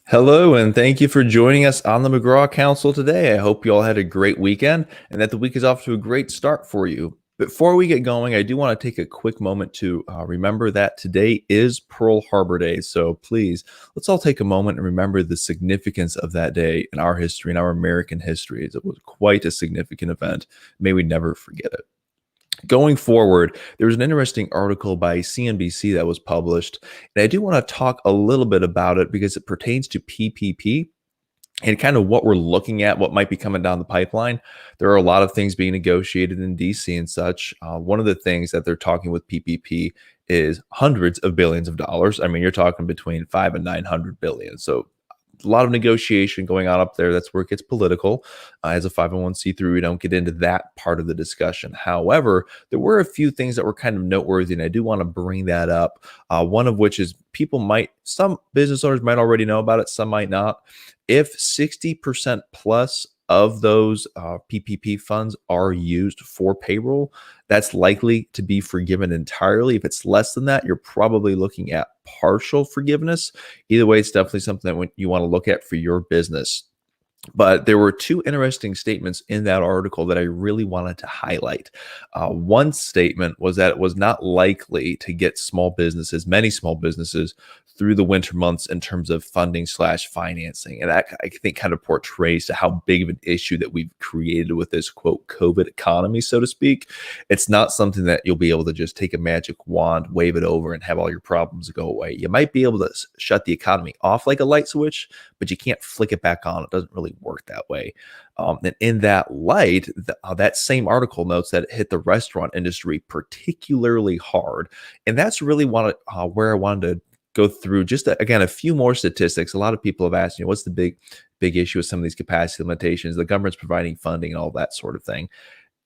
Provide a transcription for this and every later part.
Hello, and thank you for joining us on the McGraw Council today. I hope you all had a great weekend and that the week is off to a great start for you. Before we get going, I do want to take a quick moment to remember that today is Pearl Harbor Day. So please, let's all take a moment and remember the significance of that day in our history, in our American history. It was quite a significant event. May we never forget it. Going forward, there was an interesting article by CNBC that was published, and I do want to talk a little bit about it because it pertains to PPP and kind of what we're looking at, what might be coming down the pipeline. There are a lot of things being negotiated in DC and such. One of the things that they're talking with PPP is hundreds of billions of dollars. I mean, you're talking between 5 and 900 billion. So a lot of negotiation going on up there. That's where it gets political. As a 501c3, we don't get into that part of the discussion. However, there were a few things that were kind of noteworthy, and I do want to bring that up. One of which is some business owners might already know about it, some might not. If 60% plus of those PPP funds are used for payroll, that's likely to be forgiven entirely. If it's less than that, you're probably looking at partial forgiveness. Either way, it's definitely something that you want to look at for your business. But there were two interesting statements in that article that I really wanted to highlight. One statement was that it was not likely to get many small businesses, through the winter months in terms of funding/financing. And that, I think, kind of portrays to how big of an issue that we've created with this, quote, COVID economy, so to speak. It's not something that you'll be able to just take a magic wand, wave it over, and have all your problems go away. You might be able to shut the economy off like a light switch, but you can't flick it back on. It doesn't really work that way. And in that light, that same article notes that it hit the restaurant industry particularly hard. And that's really where I wanted to go through just, again, a few more statistics. A lot of people have asked, what's the big issue with some of these capacity limitations? The government's providing funding and all that sort of thing.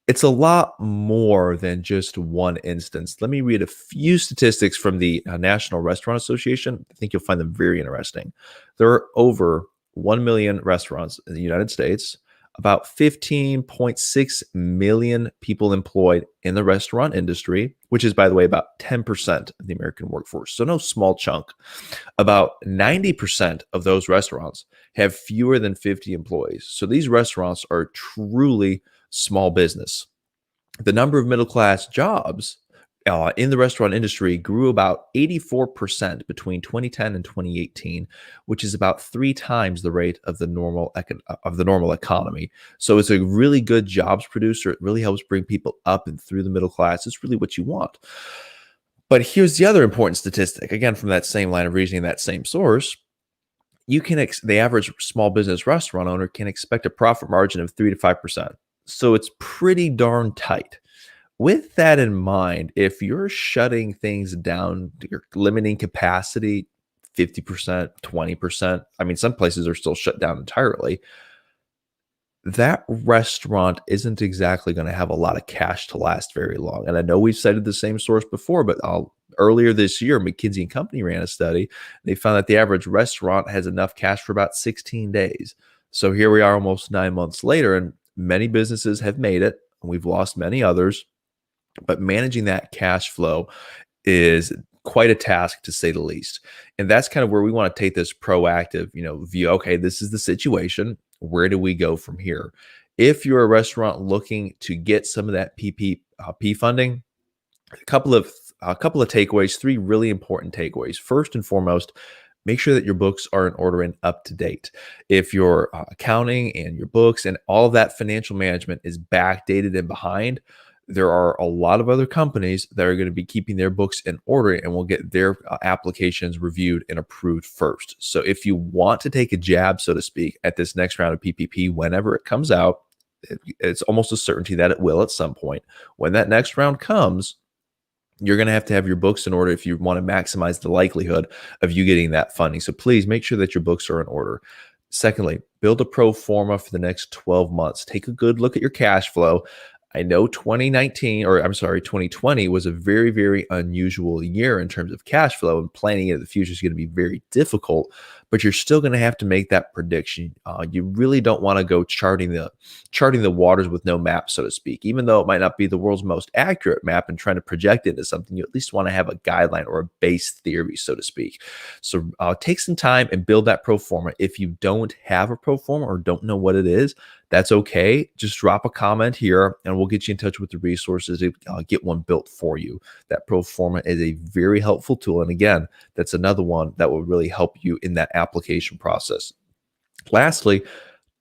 It's a lot more than just one instance. Let me read a few statistics from the National Restaurant Association. I think you'll find them very interesting. There are over 1 million restaurants in the United States, about 15.6 million people employed in the restaurant industry, which is, by the way, about 10% of the American workforce. So no small chunk. About 90% of those restaurants have fewer than 50 employees. So these restaurants are truly small business. The number of middle-class jobs in the restaurant industry grew about 84% between 2010 and 2018, which is about 3 times the rate of the normal economy. So it's a really good jobs producer. It really helps bring people up and through the middle class. It's really what you want. But here's the other important statistic, again, from that same line of reasoning, that same source. The average small business restaurant owner can expect a profit margin of 3 to 5%. So it's pretty darn tight. With that in mind, if you're shutting things down, you're limiting capacity 50%, 20%. I mean, some places are still shut down entirely. That restaurant isn't exactly going to have a lot of cash to last very long. And I know we've cited the same source before, but earlier this year, McKinsey & Company ran a study. They found that the average restaurant has enough cash for about 16 days. So here we are almost 9 months later, and many businesses have made it. And we've lost many others. But managing that cash flow is quite a task, to say the least. And that's kind of where we want to take this proactive, view. Okay, this is the situation. Where do we go from here? If you're a restaurant looking to get some of that PPP funding, a couple of takeaways, 3 really important takeaways. First and foremost, make sure that your books are in order and up to date. If your accounting and your books and all of that financial management is backdated and behind, there are a lot of other companies that are going to be keeping their books in order and will get their applications reviewed and approved first. So if you want to take a jab, so to speak, at this next round of PPP, whenever it comes out, it's almost a certainty that it will at some point. When that next round comes, you're going to have your books in order if you want to maximize the likelihood of you getting that funding. So please make sure that your books are in order. Secondly, build a pro forma for the next 12 months. Take a good look at your cash flow. I know 2020 was a very, very unusual year in terms of cash flow, and planning in the future is going to be very difficult. but you're still going to have to make that prediction. You really don't want to go charting the waters with no map, so to speak. Even though it might not be the world's most accurate map and trying to project it into something, you at least want to have a guideline or a base theory, so to speak. So take some time and build that pro forma. If you don't have a pro forma or don't know what it is, that's okay. Just drop a comment here and we'll get you in touch with the resources to get one built for you. That pro forma is a very helpful tool. And again, that's another one that will really help you in that application process. Lastly,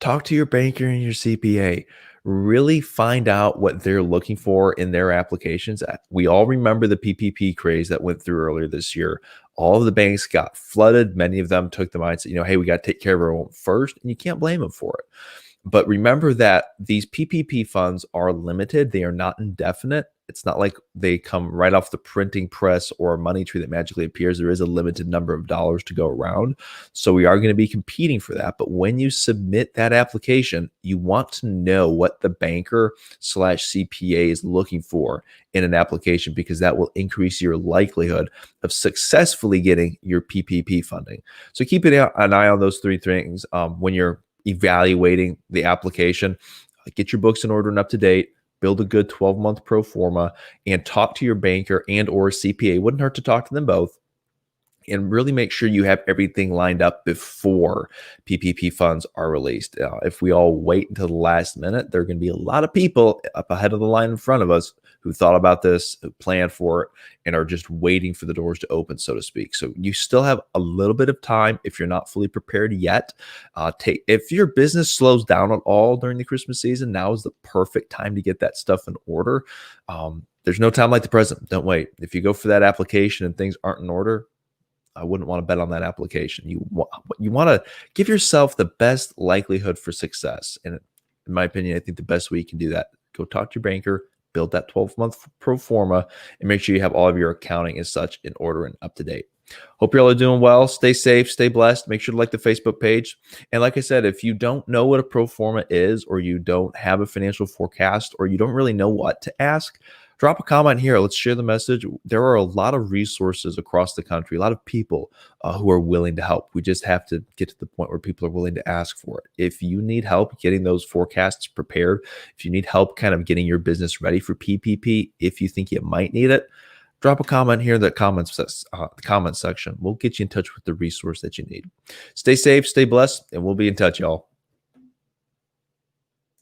talk to your banker and your CPA. Really find out what they're looking for in their applications. We all remember the PPP craze that went through earlier this year. All of the banks got flooded. Many of them took the mindset, hey, we got to take care of our own first, and you can't blame them for it. But remember that these PPP funds are limited. They are not indefinite. It's not like they come right off the printing press or a money tree that magically appears. There is a limited number of dollars to go around. So we are going to be competing for that. But when you submit that application, you want to know what the banker / CPA is looking for in an application, because that will increase your likelihood of successfully getting your PPP funding. So keep an eye on those three things when you're evaluating the application. Get your books in order and up to date, build a good 12-month pro forma, and talk to your banker and or CPA. Wouldn't hurt to talk to them both, and really make sure you have everything lined up before PPP funds are released. If we all wait until the last minute, there are going to be a lot of people up ahead of the line in front of us who thought about this, who planned for it, and are just waiting for the doors to open, so to speak. So you still have a little bit of time if you're not fully prepared yet. If your business slows down at all during the Christmas season, now is the perfect time to get that stuff in order. There's no time like the present. Don't wait. If you go for that application and things aren't in order, I wouldn't want to bet on that application. You want to give yourself the best likelihood for success. And in my opinion, I think the best way you can do that, go talk to your banker, build that 12-month pro forma, and make sure you have all of your accounting and such in order and up to date. Hope you all are doing well. Stay safe, stay blessed. Make sure to like the Facebook page. And like I said, if you don't know what a pro forma is, or you don't have a financial forecast, or you don't really know what to ask, drop a comment here. Let's share the message. There are a lot of resources across the country, a lot of people who are willing to help. We just have to get to the point where people are willing to ask for it. If you need help getting those forecasts prepared, if you need help kind of getting your business ready for PPP, if you think you might need it, drop a comment here in the comment section. We'll get you in touch with the resource that you need. Stay safe, stay blessed, and we'll be in touch, y'all.